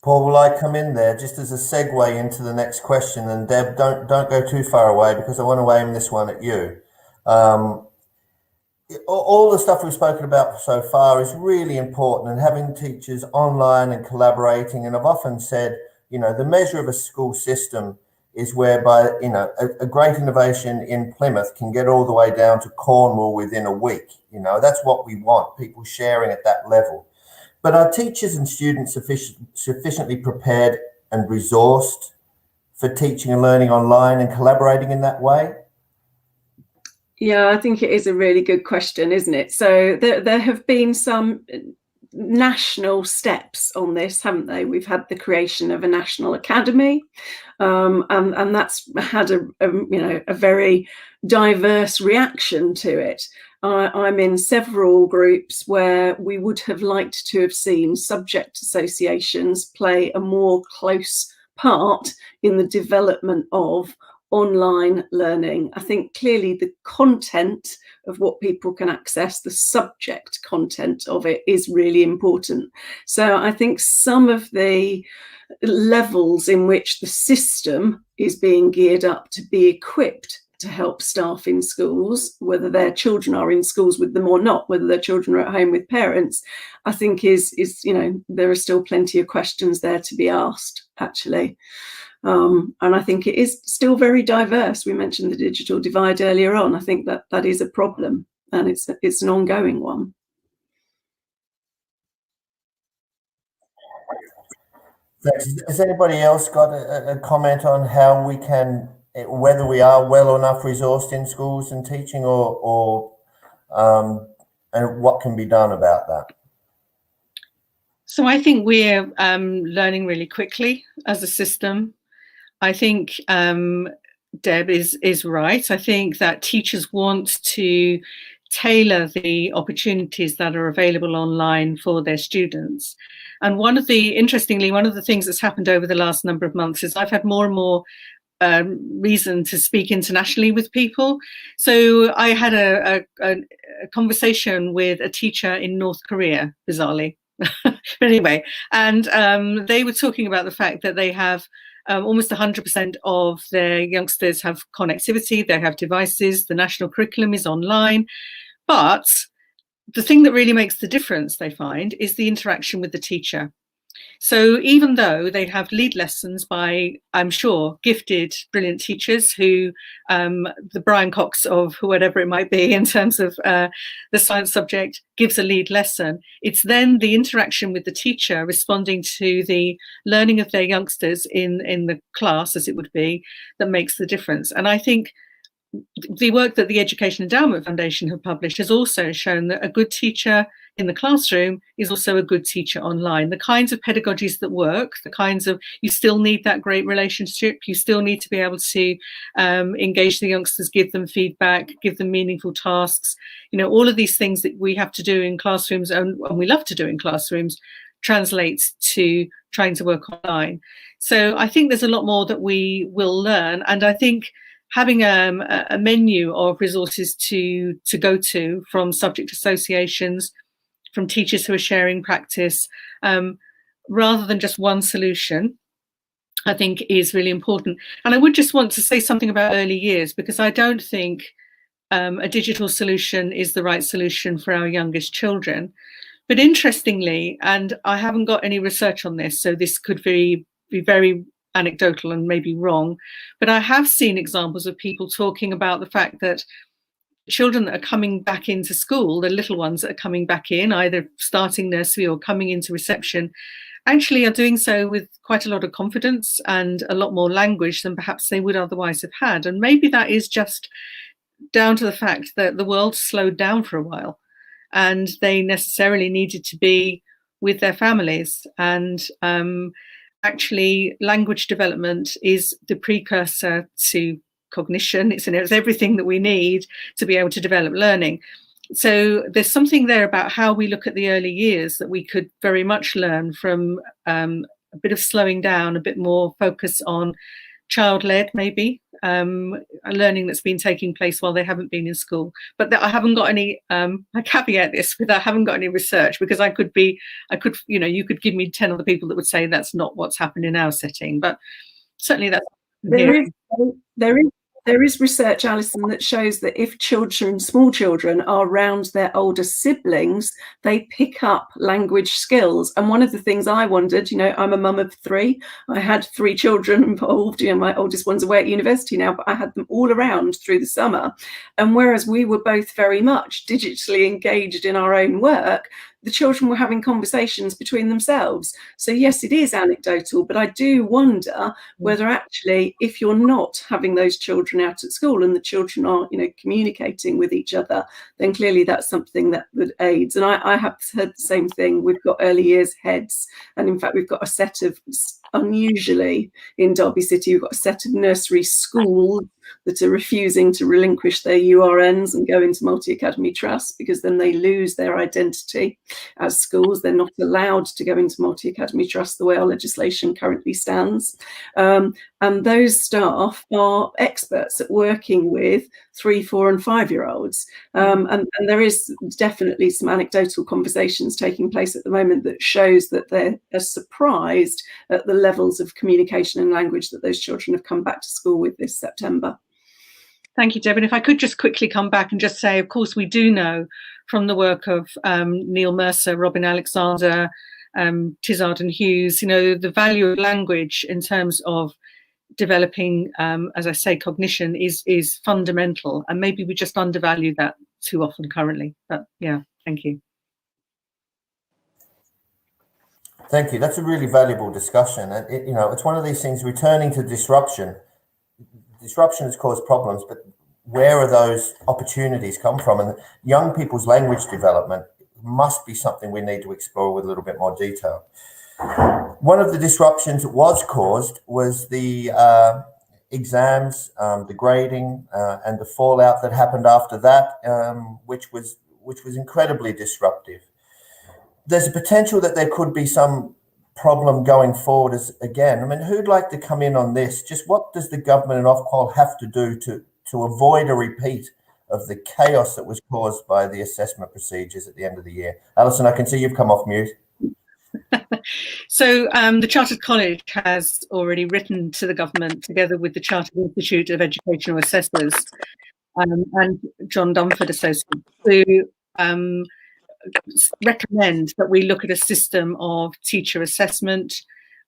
Paul, will I come in there just as a segue into the next question? And Deb, don't go too far away because I want to aim this one at you. All the stuff we've spoken about so far is really important, and having teachers online and collaborating. And I've often said, the measure of a school system is whereby, a great innovation in Plymouth can get all the way down to Cornwall within a week. That's what we want, people sharing at that level. But are teachers and students sufficiently prepared and resourced for teaching and learning online and collaborating in that way? Yeah, I think it is a really good question, isn't it? So there have been some national steps on this, haven't they? We've had the creation of a national academy, and that's had a very diverse reaction to it. I'm in several groups where we would have liked to have seen subject associations play a more close part in the development of online learning. I think clearly the content of what people can access, the subject content of it, is really important. So I think some of the levels in which the system is being geared up to be equipped to help staff in schools, whether their children are in schools with them or not, whether their children are at home with parents, I think is there are still plenty of questions there to be asked, actually. And I think it is still very diverse. We mentioned the digital divide earlier on. I think that is a problem, and it's an ongoing one. Thanks. Has anybody else got a comment on how we can, whether we are well enough resourced in schools and teaching, or and what can be done about that? So I think we're learning really quickly as a system. I think Deb is right. I think that teachers want to tailor the opportunities that are available online for their students. And interestingly, one of the things that's happened over the last number of months is I've had more and more reason to speak internationally with people. So I had a conversation with a teacher in North Korea, bizarrely. But anyway, and they were talking about the fact that they have almost 100% of their youngsters have connectivity, they have devices, the national curriculum is online. But the thing that really makes the difference, they find, is the interaction with the teacher. So even though they have lead lessons by, I'm sure, gifted, brilliant teachers who, the Brian Cox of whatever it might be in terms of the science subject gives a lead lesson, it's then the interaction with the teacher responding to the learning of their youngsters in the class, as it would be, that makes the difference. And I think the work that the Education Endowment Foundation have published has also shown that a good teacher in the classroom is also a good teacher online. The kinds of pedagogies that work, you still need that great relationship, you still need to be able to engage the youngsters, give them feedback, give them meaningful tasks. All of these things that we have to do in classrooms, and we love to do in classrooms, translates to trying to work online. So I think there's a lot more that we will learn, and I think having a menu of resources to go to from subject associations, from teachers who are sharing practice, rather than just one solution, I think is really important. And I would just want to say something about early years, because I don't think a digital solution is the right solution for our youngest children. But interestingly, and I haven't got any research on this, so this could be very anecdotal and maybe wrong, but I have seen examples of people talking about the fact that children that are coming back into school, the little ones that are coming back in, either starting nursery or coming into reception, actually are doing so with quite a lot of confidence and a lot more language than perhaps they would otherwise have had. And maybe that is just down to the fact that the world slowed down for a while and they necessarily needed to be with their families. And actually, language development is the precursor to cognition. It's everything that we need to be able to develop learning. So there's something there about how we look at the early years that we could very much learn from, a bit of slowing down, a bit more focus on child-led, maybe, a learning that's been taking place while they haven't been in school. But I haven't got any, I caveat this with I haven't got any research, because you could give me 10 other people that would say that's not what's happened in our setting, but certainly that's. There is research, Alison, that shows that if small children are around their older siblings, they pick up language skills. And one of the things I wondered, I'm a mum of 3. I had 3 children involved. My oldest one's away at university now, but I had them all around through the summer. And whereas we were both very much digitally engaged in our own work, the children were having conversations between themselves. So yes, it is anecdotal, but I do wonder whether actually, if you're not having those children out at school and the children are, communicating with each other, then clearly that's something that aids. And I have heard the same thing. We've got early years heads, and in fact, we've got a set of, unusually in Derby City, we've got a set of nursery schools that are refusing to relinquish their URNs and go into multi-academy trusts, because then they lose their identity as schools. They're not allowed to go into multi-academy trusts the way our legislation currently stands. And those staff are experts at working with 3, 4 and 5-year-olds. And there is definitely some anecdotal conversations taking place at the moment that shows that they're surprised at the levels of communication and language that those children have come back to school with this September. Thank you, Deb. And if I could just quickly come back and just say, of course, we do know from the work of Neil Mercer, Robin Alexander, Tizard and Hughes, the value of language in terms of developing, as I say, cognition is fundamental. And maybe we just undervalue that too often currently. But yeah, thank you. Thank you. That's a really valuable discussion. And it's one of these things, returning to disruption. Disruption has caused problems, but where are those opportunities come from? And young people's language development must be something we need to explore with a little bit more detail. One of the disruptions that was caused was the exams, the grading, and the fallout that happened after that, which was incredibly disruptive. There's a potential that there could be some problem going forward again. I mean, who'd like to come in on this? Just what does the government and Ofqual have to do to avoid a repeat of the chaos that was caused by the assessment procedures at the end of the year? Alison, I can see you've come off mute. So the Chartered College has already written to the government, together with the Chartered Institute of Educational Assessors and John Dunford Associates, to recommend that we look at a system of teacher assessment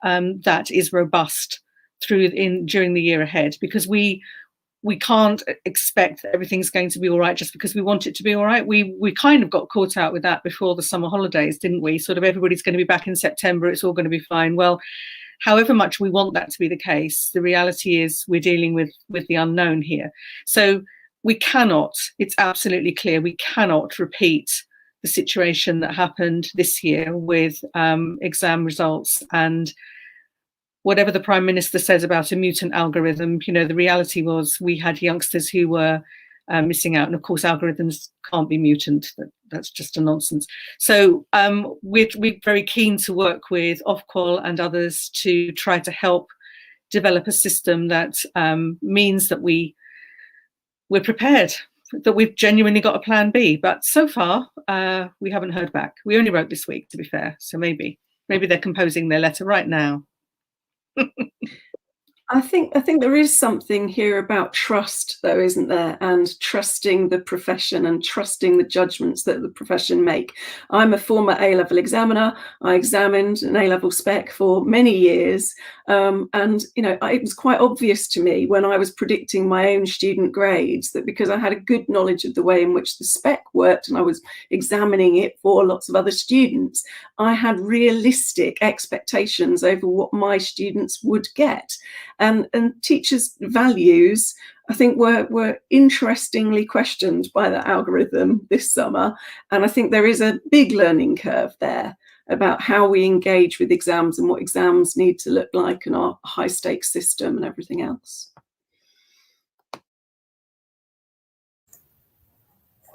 that is robust during the year ahead, because we can't expect that everything's going to be all right just because we want it to be all right. We kind of got caught out with that before the summer holidays, didn't we? Sort of everybody's going to be back in September, it's all going to be fine. Well, however much we want that to be the case, the reality is we're dealing with the unknown here. So we cannot, it's absolutely clear, we cannot repeat the situation that happened this year with exam results and whatever the Prime Minister says about a mutant algorithm. The reality was we had youngsters who were missing out, and of course algorithms can't be mutant. That's just a nonsense. So we're very keen to work with Ofqual and others to try to help develop a system that means that we're prepared, that we've genuinely got a plan B. But so far, we haven't heard back. We only wrote this week, to be fair. So maybe they're composing their letter right now. I think there is something here about trust, though, isn't there? And trusting the profession and trusting the judgments that the profession make. I'm a former A-level examiner. I examined an A-level spec for many years. And, it was quite obvious to me when I was predicting my own student grades that because I had a good knowledge of the way in which the spec worked and I was examining it for lots of other students, I had realistic expectations over what my students would get. And teachers' values, I think, were interestingly questioned by the algorithm this summer. And I think there is a big learning curve there about how we engage with exams and what exams need to look like in our high stakes system and everything else.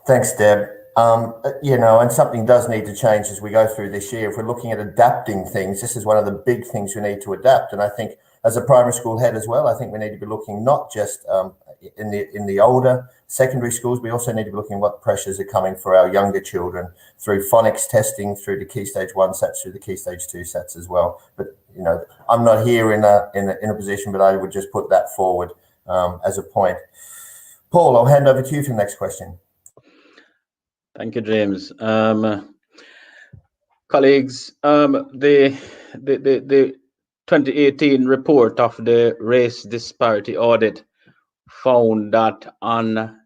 Thanks, Deb. And something does need to change as we go through this year. If we're looking at adapting things, this is one of the big things we need to adapt. And I think as a primary school head as well, I think we need to be looking not just in the older secondary schools, we also need to be looking at what pressures are coming for our younger children through phonics testing, through the Key Stage 1 sets, through the Key Stage 2 sets as well. But, you know, I'm not here in a position, but I would just put that forward as a point. Paul, I'll hand over to you for the next question. Thank you, James. Colleagues, the 2018 report of the race disparity audit found that on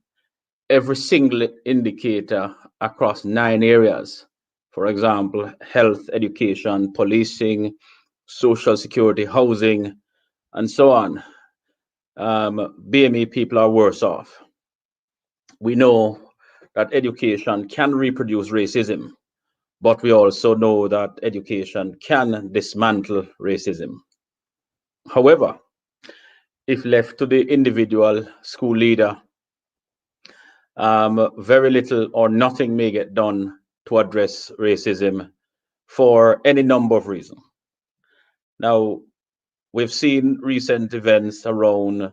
every single indicator across 9 areas, for example, health, education, policing, social security, housing, and so on, BME people are worse off. We know that education can reproduce racism, but we also know that education can dismantle racism. However, if left to the individual school leader, very little or nothing may get done to address racism for any number of reasons. Now, we've seen recent events around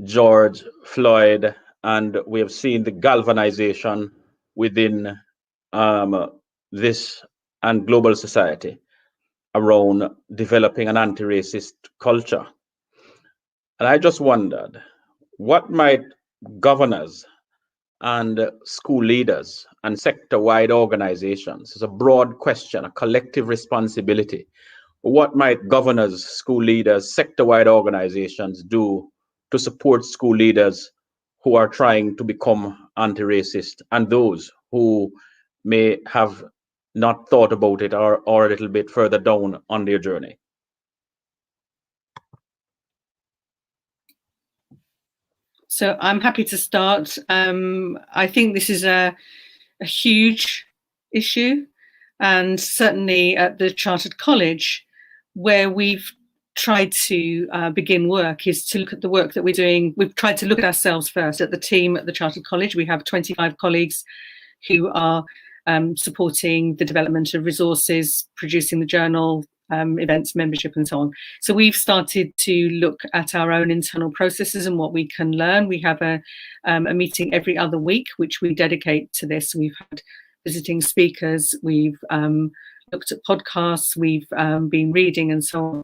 George Floyd, and we have seen the galvanization within this and global society around developing an anti-racist culture. And I just wondered, what might governors and school leaders and sector-wide organizations, it's a broad question, a collective responsibility, what might governors, school leaders, sector-wide organizations do to support school leaders who are trying to become anti-racist and those who may have not thought about it or a little bit further down on their journey? So I'm happy to start. I think this is a huge issue, and certainly at the Chartered College, where we've tried to begin work is to look at the work that we're doing. We've tried to look at ourselves first. At the team at the Chartered College, we have 25 colleagues who are supporting the development of resources, producing the journal, events, membership, and so on. So we've started to look at our own internal processes and what we can learn. We have a meeting every other week, which we dedicate to this. We've had visiting speakers, we've looked at podcasts, we've been reading, and so on.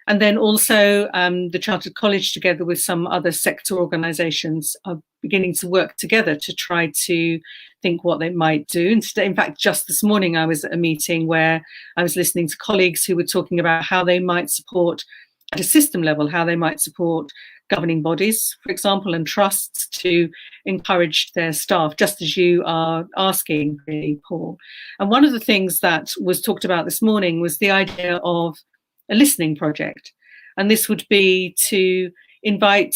And then also the Chartered College, together with some other sector organisations, are beginning to work together to try to think what they might do. And in fact, just this morning, I was at a meeting where I was listening to colleagues who were talking about how they might support, at a system level, how they might support governing bodies, for example, and trusts to encourage their staff, just as you are asking, really, Paul. And one of the things that was talked about this morning was the idea of a listening project. And this would be to invite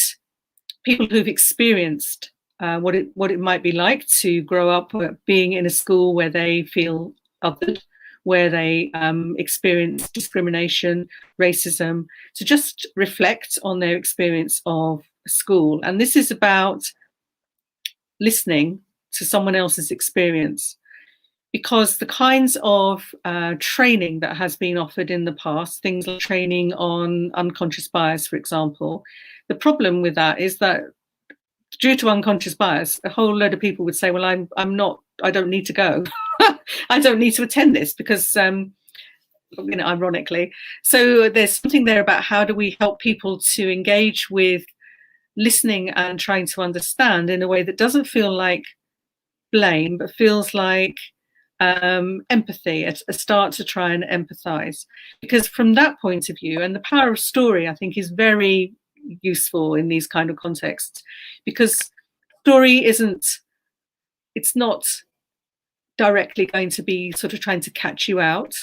people who've experienced what it might be like to grow up being in a school where they feel othered, where they experience discrimination, racism, to just reflect on their experience of school. And this is about listening to someone else's experience, because the kinds of training that has been offered in the past, things like training on unconscious bias, for example, the problem with that is that due to unconscious bias, a whole load of people would say, well, I don't need to go. I don't need to attend this because, ironically. So there's something there about how do we help people to engage with listening and trying to understand in a way that doesn't feel like blame, but feels like empathy, a start to try and empathize. Because from that point of view, and the power of story, I think, is very useful in these kind of contexts, because story it's not directly going to be sort of trying to catch you out.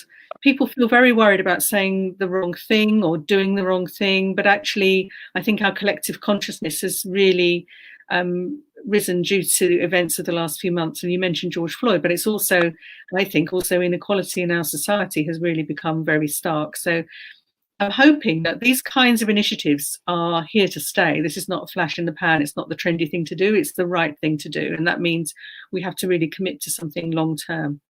People feel very worried about saying the wrong thing or doing the wrong thing, but actually I think our collective consciousness has really risen due to events of the last few months. And you mentioned George Floyd, but it's also, I think, also inequality in our society has really become very stark. So I'm hoping that these kinds of initiatives are here to stay. This is not a flash in the pan. It's not the trendy thing to do. It's the right thing to do. And that means we have to really commit to something long term.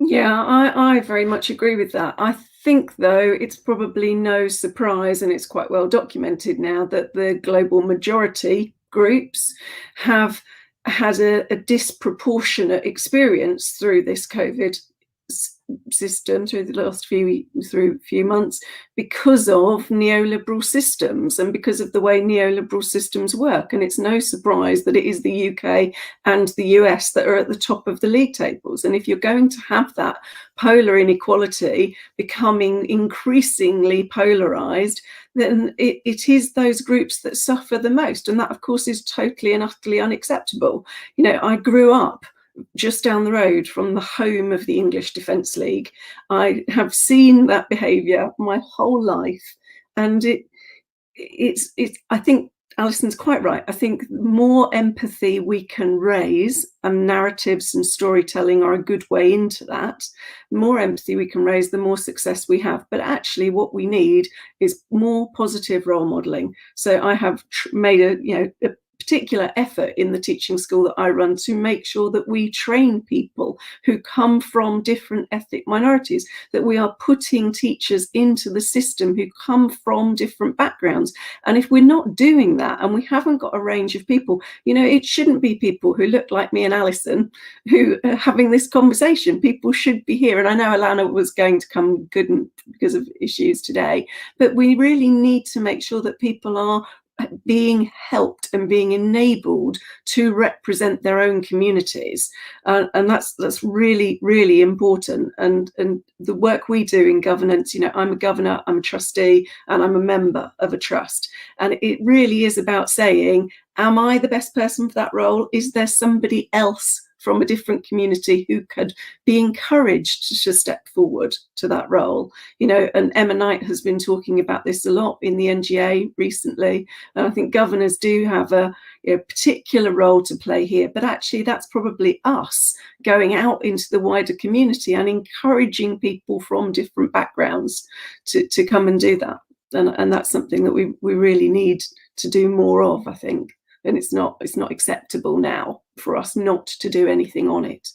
Yeah, I very much agree with that. I think, though, it's probably no surprise, and it's quite well documented now, that the global majority groups have had a disproportionate experience through this COVID system, through the last few months, because of neoliberal systems and because of the way neoliberal systems work. And it's no surprise that it is the UK and the US that are at the top of the league tables. And if you're going to have that polar inequality becoming increasingly polarized, then it is those groups that suffer the most. And that, of course, is totally and utterly unacceptable. You know, I grew up just down the road from the home of the English Defence League. I have seen that behaviour my whole life, and it's I think Alison's quite right. I think more empathy we can raise, and narratives and storytelling are a good way into that. The more empathy we can raise, the more success we have. But actually, what we need is more positive role modelling. So I have made a particular effort in the teaching school that I run to make sure that we train people who come from different ethnic minorities, that we are putting teachers into the system who come from different backgrounds. And if we're not doing that, and we haven't got a range of people, you know, it shouldn't be people who look like me and Alison who are having this conversation. People should be here. And I know Alana was going to come good because of issues today, but we really need to make sure that people are being helped and being enabled to represent their own communities, and that's really, really important. And the work we do in governance, you know, I'm a governor, I'm a trustee, and I'm a member of a trust, and it really is about saying, am I the best person for that role? Is there somebody else from a different community who could be encouraged to step forward to that role? You know, and Emma Knight has been talking about this a lot in the NGA recently, and I think governors do have a particular role to play here. But actually, that's probably us going out into the wider community and encouraging people from different backgrounds to come and do that. And that's something that we really need to do more of, I think. And it's not acceptable now for us not to do anything on it.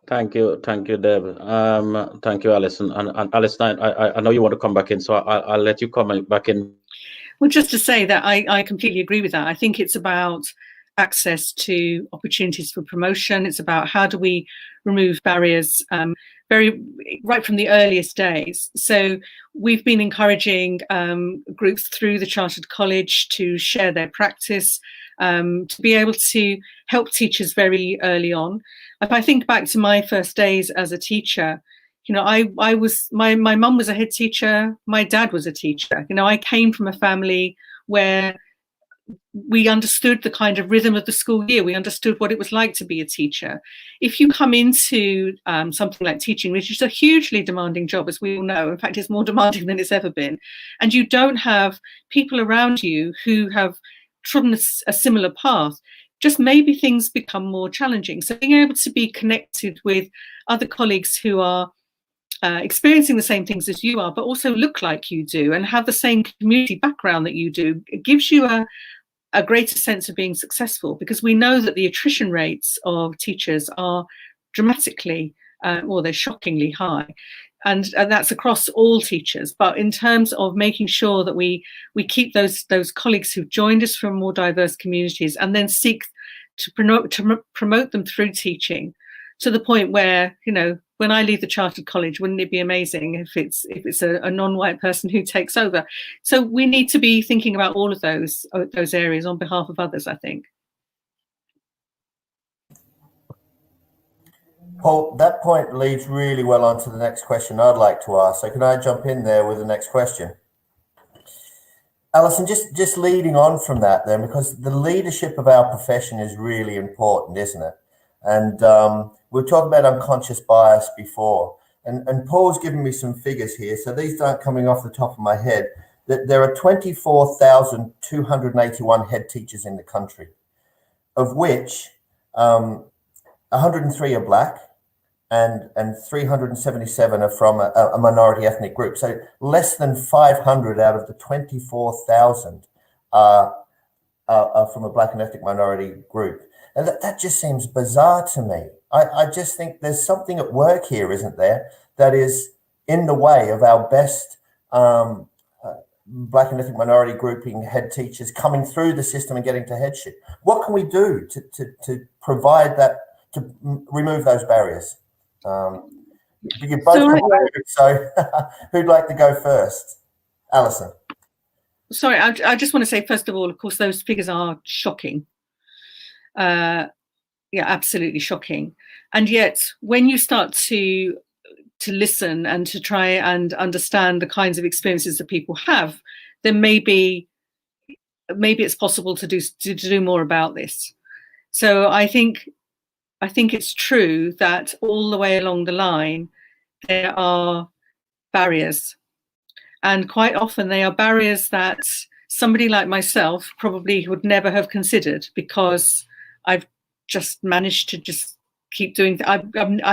Thank you, Deb. Thank you, Alison. And Alison, I know you want to come back in, so I'll let you come back in. Well, just to say that I completely agree with that. I think it's about access to opportunities for promotion. It's about how do we remove barriers right from the earliest days. So we've been encouraging groups through the Chartered College to share their practice, to be able to help teachers very early on. If I think back to my first days as a teacher, you know, my mum was a head teacher, my dad was a teacher. You know, I came from a family where we understood the kind of rhythm of the school year. We understood what it was like to be a teacher. If you come into something like teaching, which is a hugely demanding job, as we all know, in fact, it's more demanding than it's ever been, and you don't have people around you who have trodden a similar path, just maybe things become more challenging. So being able to be connected with other colleagues who are experiencing the same things as you are, but also look like you do and have the same community background that you do, it gives you a greater sense of being successful, because we know that the attrition rates of teachers are dramatically, they're shockingly high. And that's across all teachers. But in terms of making sure that we keep those colleagues who've joined us from more diverse communities, and then seek to promote them through teaching to the point where, you know, when I leave the Chartered College, wouldn't it be amazing if it's a non-white person who takes over? So we need to be thinking about all of those areas on behalf of others, I think. Paul, that point leads really well on to the next question I'd like to ask. So can I jump in there with the next question? Alison, just leading on from that then, because the leadership of our profession is really important, isn't it? And we were talking about unconscious bias before, and Paul's given me some figures here, so these aren't coming off the top of my head, that there are 24,281 head teachers in the country, of which 103 are black and 377 are from a minority ethnic group. So less than 500 out of the 24,000 are from a black and ethnic minority group. And that just seems bizarre to me. I just think there's something at work here, isn't there, that is in the way of our best Black and ethnic minority grouping head teachers coming through the system and getting to headship. What can we do to provide that, to remove those barriers? You're both so who'd like to go first? Alison. Sorry, I just want to say, first of all, of course, those figures are shocking. Yeah, absolutely shocking. And yet, when you start to listen and to try and understand the kinds of experiences that people have, then maybe it's possible to do more about this. So I think it's true that all the way along the line there are barriers, and quite often they are barriers that somebody like myself probably would never have considered, because I've just managed to just keep doing. I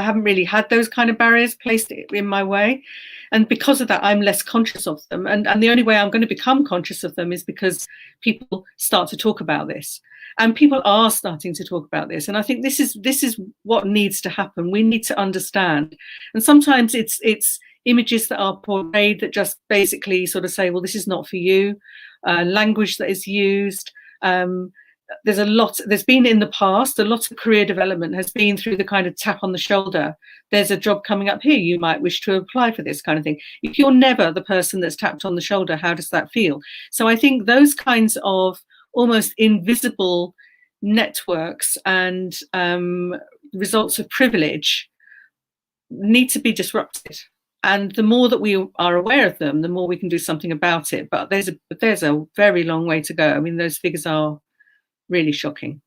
haven't really had those kind of barriers placed in my way, and because of that, I'm less conscious of them. And the only way I'm going to become conscious of them is because people start to talk about this, and people are starting to talk about this. And I think this is what needs to happen. We need to understand, and sometimes it's images that are portrayed that just basically sort of say, well, this is not for you. Language that is used. There's been in the past, a lot of career development has been through the kind of tap on the shoulder. There's a job coming up here, you might wish to apply for this kind of thing. If you're never the person that's tapped on the shoulder, how does that feel? So I think those kinds of almost invisible networks and results of privilege need to be disrupted. And the more that we are aware of them, the more we can do something about it. But there's a very long way to go. I mean, those figures are really shocking.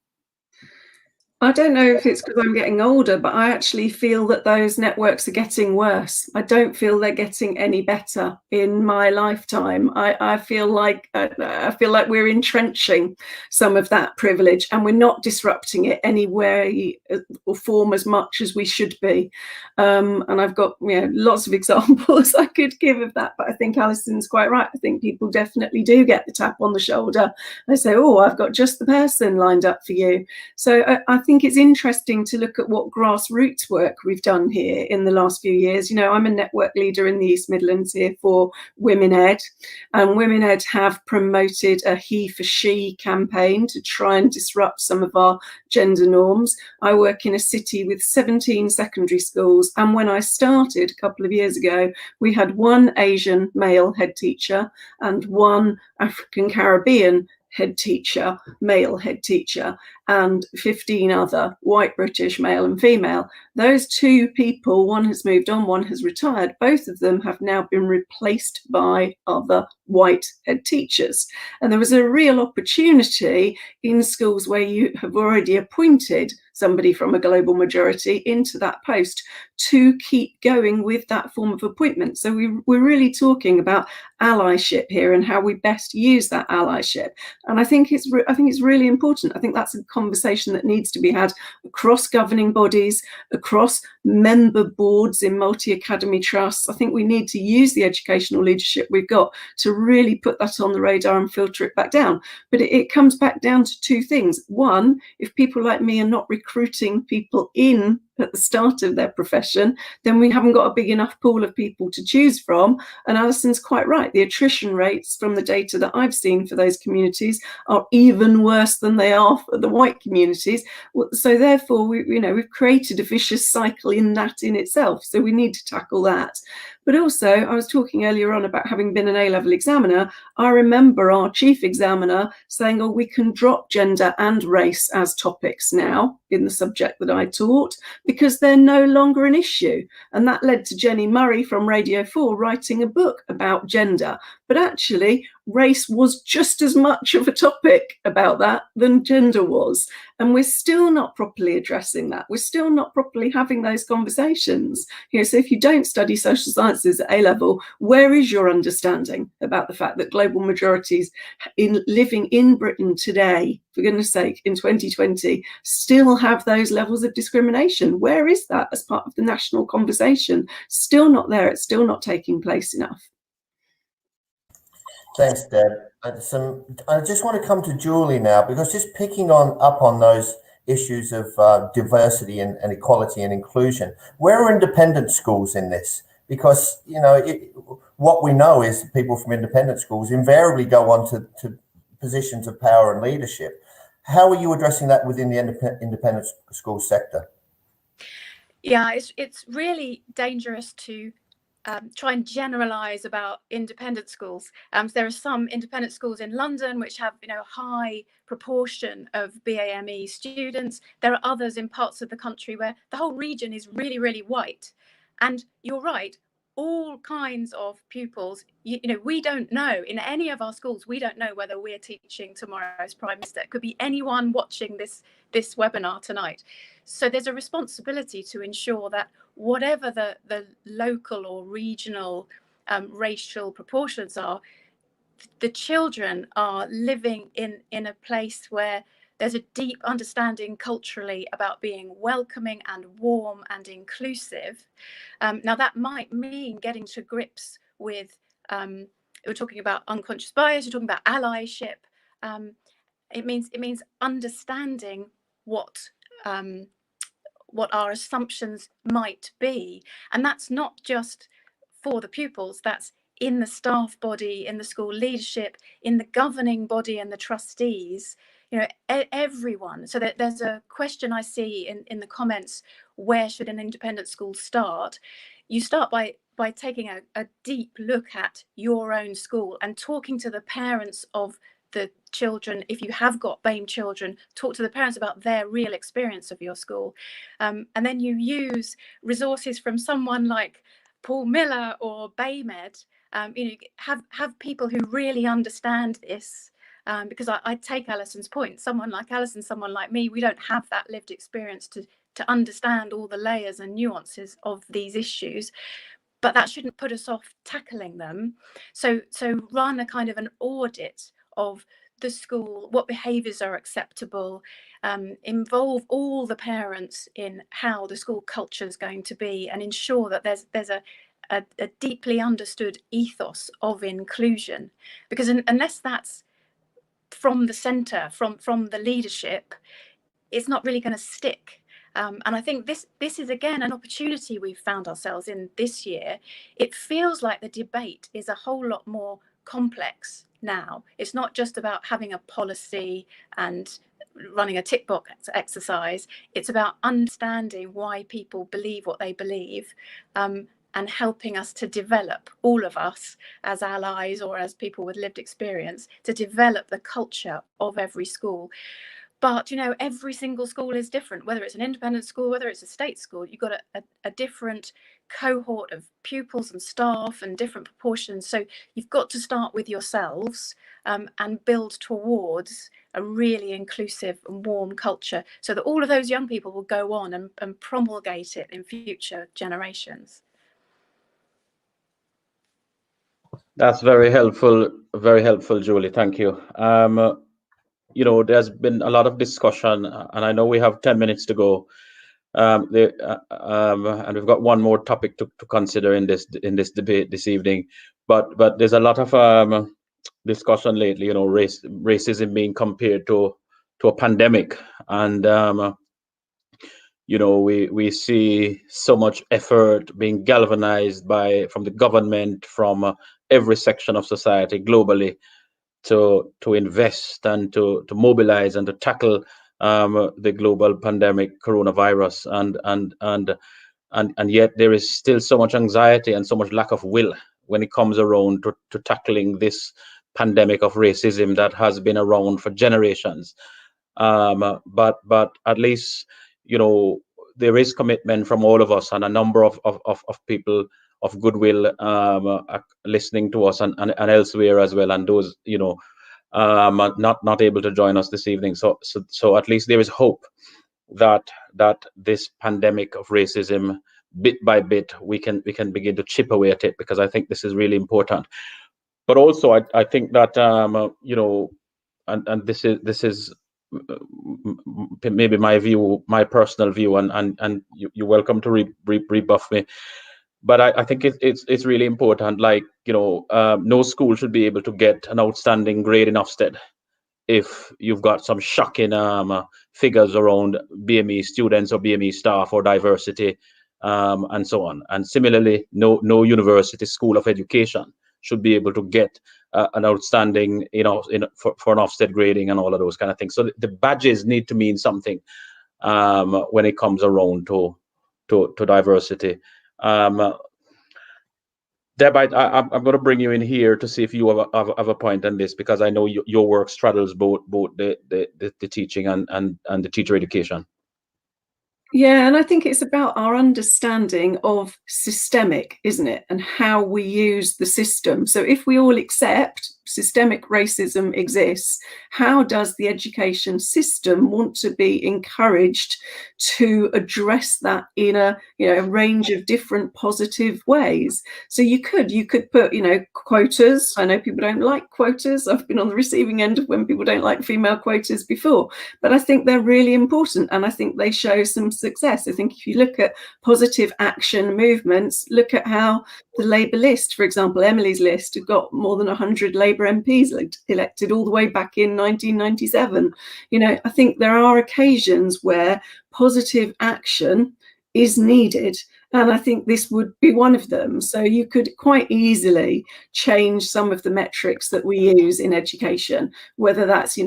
I don't know if it's because I'm getting older, but I actually feel that those networks are getting worse. I don't feel they're getting any better in my lifetime. I feel like we're entrenching some of that privilege, and we're not disrupting it anywhere or form as much as we should be. And I've got lots of examples I could give of that, but I think Alison's quite right. I think people definitely do get the tap on the shoulder. They say, "Oh, I've got just the person lined up for you." So I think it's interesting to look at what grassroots work we've done here in the last few years. I'm a network leader in the East Midlands here for Women Ed, and Women Ed have promoted a He for She campaign to try and disrupt some of our gender norms. I work in a city with 17 secondary schools, and when I started a couple of years ago, we had one Asian male head teacher and one African Caribbean head teacher, male head teacher, and 15 other white British, male and female. Those two people, one has moved on, one has retired. Both of them have now been replaced by other white head teachers. And there was a real opportunity in schools where you have already appointed somebody from a global majority into that post to keep going with that form of appointment. So we're really talking about allyship here and how we best use that allyship. And I think it's really important. I think that's a conversation that needs to be had across governing bodies, across member boards in multi-academy trusts. I think we need to use the educational leadership we've got to really put that on the radar and filter it back down. But it comes back down to two things. One, if people like me are not recruiting people in at the start of their profession, then we haven't got a big enough pool of people to choose from. And Alison's quite right. The attrition rates from the data that I've seen for those communities are even worse than they are for the white communities. So therefore, we've created a vicious cycle in itself. So we need to tackle that. But also, I was talking earlier on about having been an A-level examiner. I remember our chief examiner saying, "Oh, we can drop gender and race as topics now in the subject that I taught because they're no longer an issue." And that led to Jenny Murray from Radio 4 writing a book about gender. But actually, race was just as much of a topic about that than gender was. And we're still not properly addressing that. We're still not properly having those conversations. So if you don't study social sciences at A-level, where is your understanding about the fact that global majorities living in Britain today, for goodness sake, in 2020, still have those levels of discrimination? Where is that as part of the national conversation? Still not there. It's still not taking place enough. Thanks, Deb. I just want to come to Julie now, because just picking up on those issues of diversity and equality and inclusion. Where are independent schools in this? Because, you know, what we know is people from independent schools invariably go on to positions of power and leadership. How are you addressing that within the independent school sector? Yeah, it's really dangerous to try and generalize about independent schools. So there are some independent schools in London which have, you know, a high proportion of BAME students. There are others in parts of the country where the whole region is really, really white. And you're right, all kinds of pupils, you know, we don't know in any of our schools, we don't know whether we're teaching tomorrow's Prime Minister. It could be anyone watching this webinar tonight. So there's a responsibility to ensure that whatever the local or regional racial proportions are, the children are living in a place where there's a deep understanding culturally about being welcoming and warm and inclusive. Now that might mean getting to grips with, we're talking about unconscious bias, we're talking about allyship. It means understanding what our assumptions might be. And that's not just for the pupils, that's in the staff body, in the school leadership, in the governing body and the trustees, you know, everyone. So that there's a question I see in the comments, where should an independent school start? You start by taking a deep look at your own school and talking to the parents of the children. If you have got BAME children, talk to the parents about their real experience of your school. And then you use resources from someone like Paul Miller or BAMEd. You know, have people who really understand this. Because I take Alison's point, someone like Alison, someone like me, we don't have that lived experience to understand all the layers and nuances of these issues. But that shouldn't put us off tackling them. So run a kind of an audit of the school, what behaviours are acceptable, involve all the parents in how the school culture is going to be, and ensure that there's a deeply understood ethos of inclusion. Because unless that's from the centre, from the leadership, it's not really going to stick. And I think this is again an opportunity we've found ourselves in this year. It feels like the debate is a whole lot more complex now. It's not just about having a policy and running a tick box exercise. It's about understanding why people believe what they believe, and helping us to develop, all of us as allies or as people with lived experience, to develop the culture of every school. But, you know, every single school is different, whether it's an independent school, whether it's a state school. You've got a different cohort of pupils and staff and different proportions. So you've got to start with yourselves and build towards a really inclusive and warm culture, so that all of those young people will go on and promulgate it in future generations. That's very helpful, Julie. Thank you. You know, there's been a lot of discussion, and I know we have 10 minutes to go. And we've got one more topic to consider in this debate this evening. But there's a lot of discussion lately. You know, racism being compared to a pandemic, and you know, we see so much effort being galvanized from the government, from every section of society globally, to invest and to mobilize and to tackle the global pandemic coronavirus, and yet there is still so much anxiety and so much lack of will when it comes around to tackling this pandemic of racism that has been around for generations. But at least, you know, there is commitment from all of us, and a number of people of goodwill listening to us and elsewhere as well, and those, you know, not able to join us this evening. So at least there is hope that this pandemic of racism, bit by bit, we can begin to chip away at it, because I think this is really important. But also I think that you know, and this is maybe my view, my personal view, and you're welcome to rebuff me. But I think it's really important. Like, you know, no school should be able to get an outstanding grade in Ofsted if you've got some shocking figures around BME students or BME staff or diversity and so on. And similarly, no university school of education should be able to get an outstanding, for an Ofsted grading and all of those kind of things. So the badges need to mean something when it comes around to diversity. Deb, I'm going to bring you in here to see if you have a point on this, because I know your work straddles both the teaching and the teacher education. Yeah, and I think it's about our understanding of systemic, isn't it? And how we use the system. So if we all accept systemic racism exists, how does the education system want to be encouraged to address that in a range of different positive ways? So you could put quotas. I know people don't like quotas. I've been on the receiving end of when people don't like female quotas before, but I think they're really important, and I think they show some success. I think if you look at positive action movements, look at how the Labour list, for example, Emily's list, have got more than 100 Labour MPs elected all the way back in 1997. I think there are occasions where positive action is needed, and I think this would be one of them. So you could quite easily change some of the metrics that we use in education, whether that's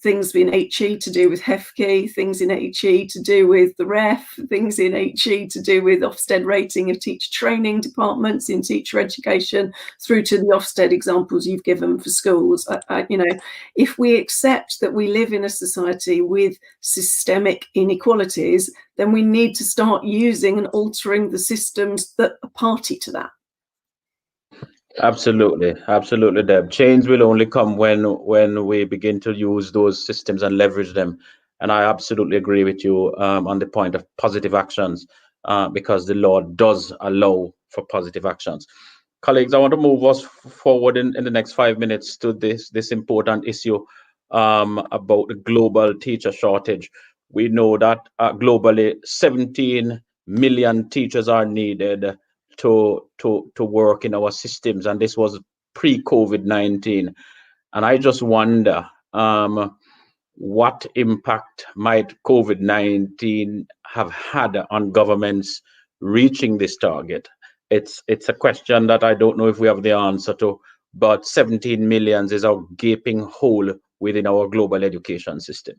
things in HE to do with HEFKE, things in HE to do with the REF, things in HE to do with Ofsted rating of teacher training departments in teacher education, through to the Ofsted examples you've given for schools. If we accept that we live in a society with systemic inequalities, then we need to start using and altering the systems that are party to that. Absolutely, Deb. Change will only come when we begin to use those systems and leverage them. And I absolutely agree with you on the point of positive actions, because the law does allow for positive actions. Colleagues, I want to move us forward in the next 5 minutes to this important issue about the global teacher shortage. We know that globally 17 million teachers are needed to work in our systems, and this was pre-COVID-19. And I just wonder what impact might COVID-19 have had on governments reaching this target. It's a question that I don't know if we have the answer to, but 17 million is a gaping hole within our global education system.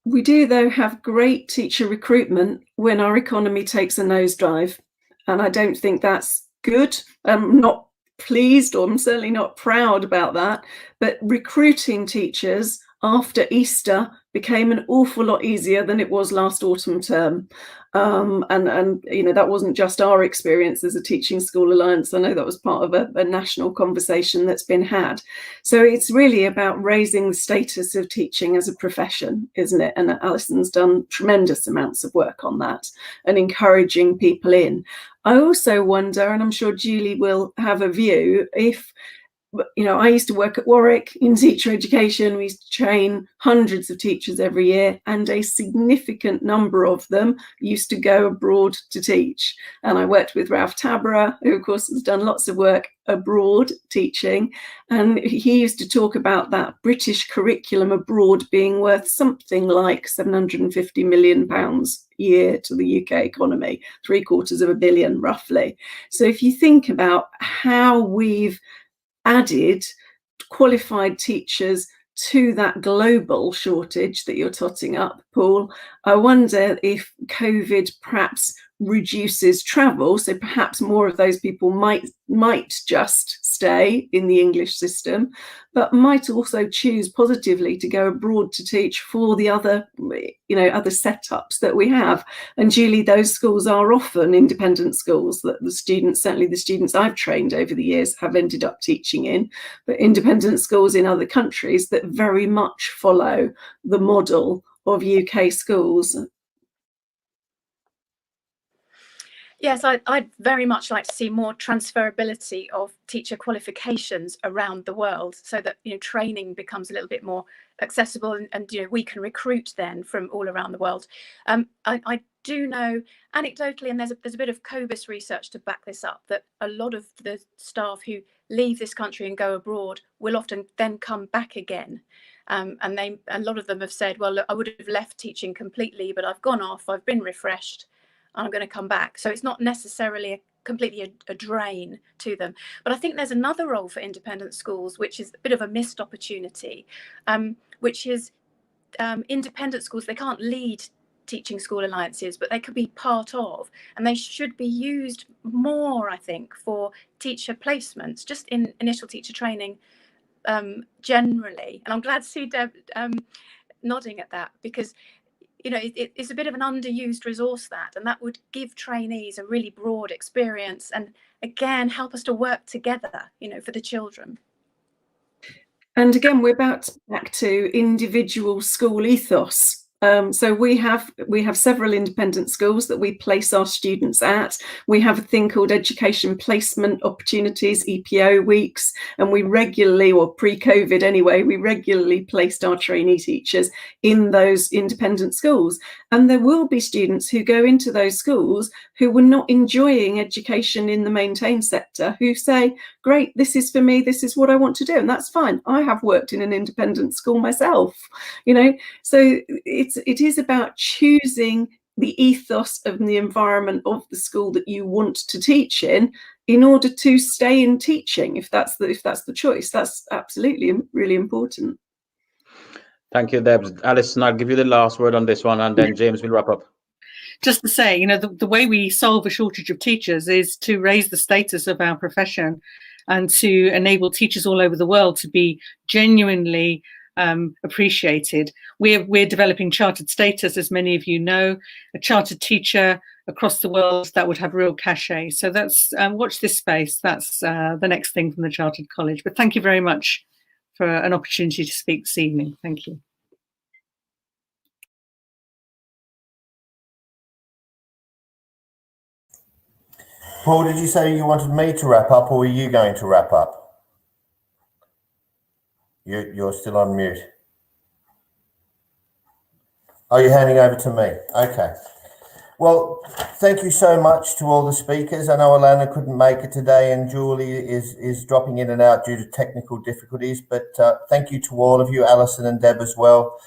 We do, though, have great teacher recruitment when our economy takes a nosedive, and I don't think that's good. I'm not pleased, or I'm certainly not proud about that, but recruiting teachers after Easter became an awful lot easier than it was last autumn term. And that wasn't just our experience as a Teaching School Alliance. I know that was part of a national conversation that's been had. So it's really about raising the status of teaching as a profession, isn't it? And Alison's done tremendous amounts of work on that and encouraging people in. I also wonder, and I'm sure Julie will have a view, if I used to work at Warwick in teacher education. We used to train hundreds of teachers every year, and a significant number of them used to go abroad to teach. And I worked with Ralph Tabra, who of course has done lots of work abroad teaching, and he used to talk about that British curriculum abroad being worth something like £750 million a year to the UK economy, £750 million roughly. So if you think about how we've added qualified teachers to that global shortage that you're totting up, Paul, I wonder if COVID perhaps reduces travel, so perhaps more of those people might just stay in the English system, but might also choose positively to go abroad to teach for the other setups that we have. And Julie, those schools are often independent schools that certainly the students I've trained over the years, have ended up teaching in, but independent schools in other countries that very much follow the model of UK schools. Yes, I'd very much like to see more transferability of teacher qualifications around the world, so that training becomes a little bit more accessible, and we can recruit then from all around the world. I do know anecdotally, and there's a bit of COBIS research to back this up, that a lot of the staff who leave this country and go abroad will often then come back again. And a lot of them have said, well, look, I would have left teaching completely, but I've gone off, I've been refreshed, and I'm going to come back. So it's not necessarily completely a drain to them. But I think there's another role for independent schools, which is a bit of a missed opportunity, which is independent schools. They can't lead teaching school alliances, but they could be part of, and they should be used more, I think, for teacher placements, just in initial teacher training generally. And I'm glad to see Deb nodding at that, because it's a bit of an underused resource, and that would give trainees a really broad experience and again help us to work together for the children. And again, we're back to individual school ethos. So we have several independent schools that we place our students at. We have a thing called education placement opportunities, EPO weeks, and we regularly, or pre-COVID anyway, we regularly placed our trainee teachers in those independent schools. And there will be students who go into those schools who were not enjoying education in the maintained sector, who say, great, this is for me, this is what I want to do, and that's fine. I have worked in an independent school myself, so it is about choosing the ethos of the environment of the school that you want to teach in order to stay in teaching, if that's the choice. That's absolutely really important. Thank you, Deb. Alison, I'll give you the last word on this one, and then James will wrap up. Just to say, the way we solve a shortage of teachers is to raise the status of our profession and to enable teachers all over the world to be genuinely appreciated. We're developing chartered status, as many of you know, a chartered teacher across the world that would have real cachet. So that's watch this space. That's the next thing from the Chartered College. But thank you very much for an opportunity to speak this evening. Thank you. Paul, did you say you wanted me to wrap up, or were you going to wrap up? You're still on mute. Oh, you're handing over to me. Okay. Well, thank you so much to all the speakers. I know Alana couldn't make it today, and Julie is dropping in and out due to technical difficulties, but thank you to all of you, Alison and Deb as well.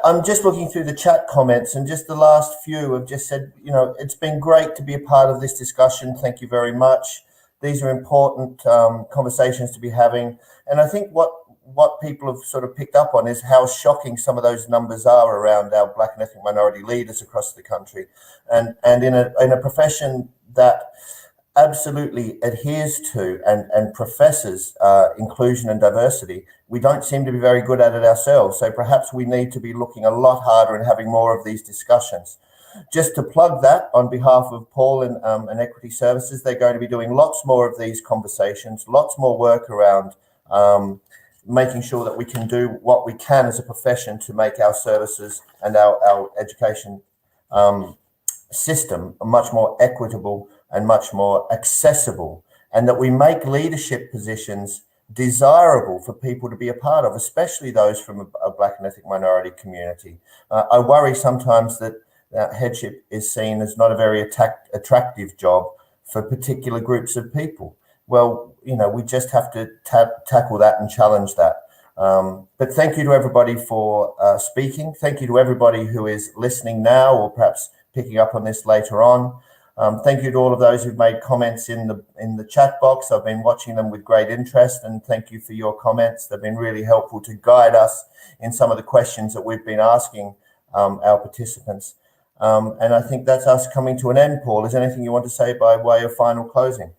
I'm just looking through the chat comments, and just the last few have just said, it's been great to be a part of this discussion. Thank you very much. These are important conversations to be having. And I think what people have sort of picked up on is how shocking some of those numbers are around our Black and ethnic minority leaders across the country. And in a profession that absolutely adheres to and professes inclusion and diversity, we don't seem to be very good at it ourselves. So perhaps we need to be looking a lot harder and having more of these discussions. Just to plug that, on behalf of Paul and Equity Services, they're going to be doing lots more of these conversations, lots more work around making sure that we can do what we can as a profession to make our services and our education system much more equitable and much more accessible, and that we make leadership positions desirable for people to be a part of, especially those from a Black and ethnic minority community. I worry sometimes that headship is seen as not a very attractive job for particular groups of people. Well, we just have to tackle that and challenge that. But thank you to everybody for speaking. Thank you to everybody who is listening now, or perhaps picking up on this later on. Thank you to all of those who've made comments in the chat box. I've been watching them with great interest, and thank you for your comments. They've been really helpful to guide us in some of the questions that we've been asking our participants. And I think that's us coming to an end. Paul, is there anything you want to say by way of final closing?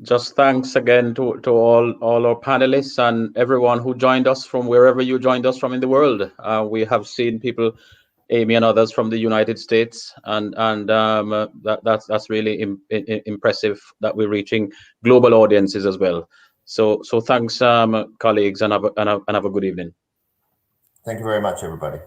Just thanks again to all our panelists and everyone who joined us from wherever you joined us from in the world. We have seen people, Amy and others from the United States, and that's really impressive that we're reaching global audiences as well. So thanks, colleagues, and have a good evening. Thank you very much, everybody.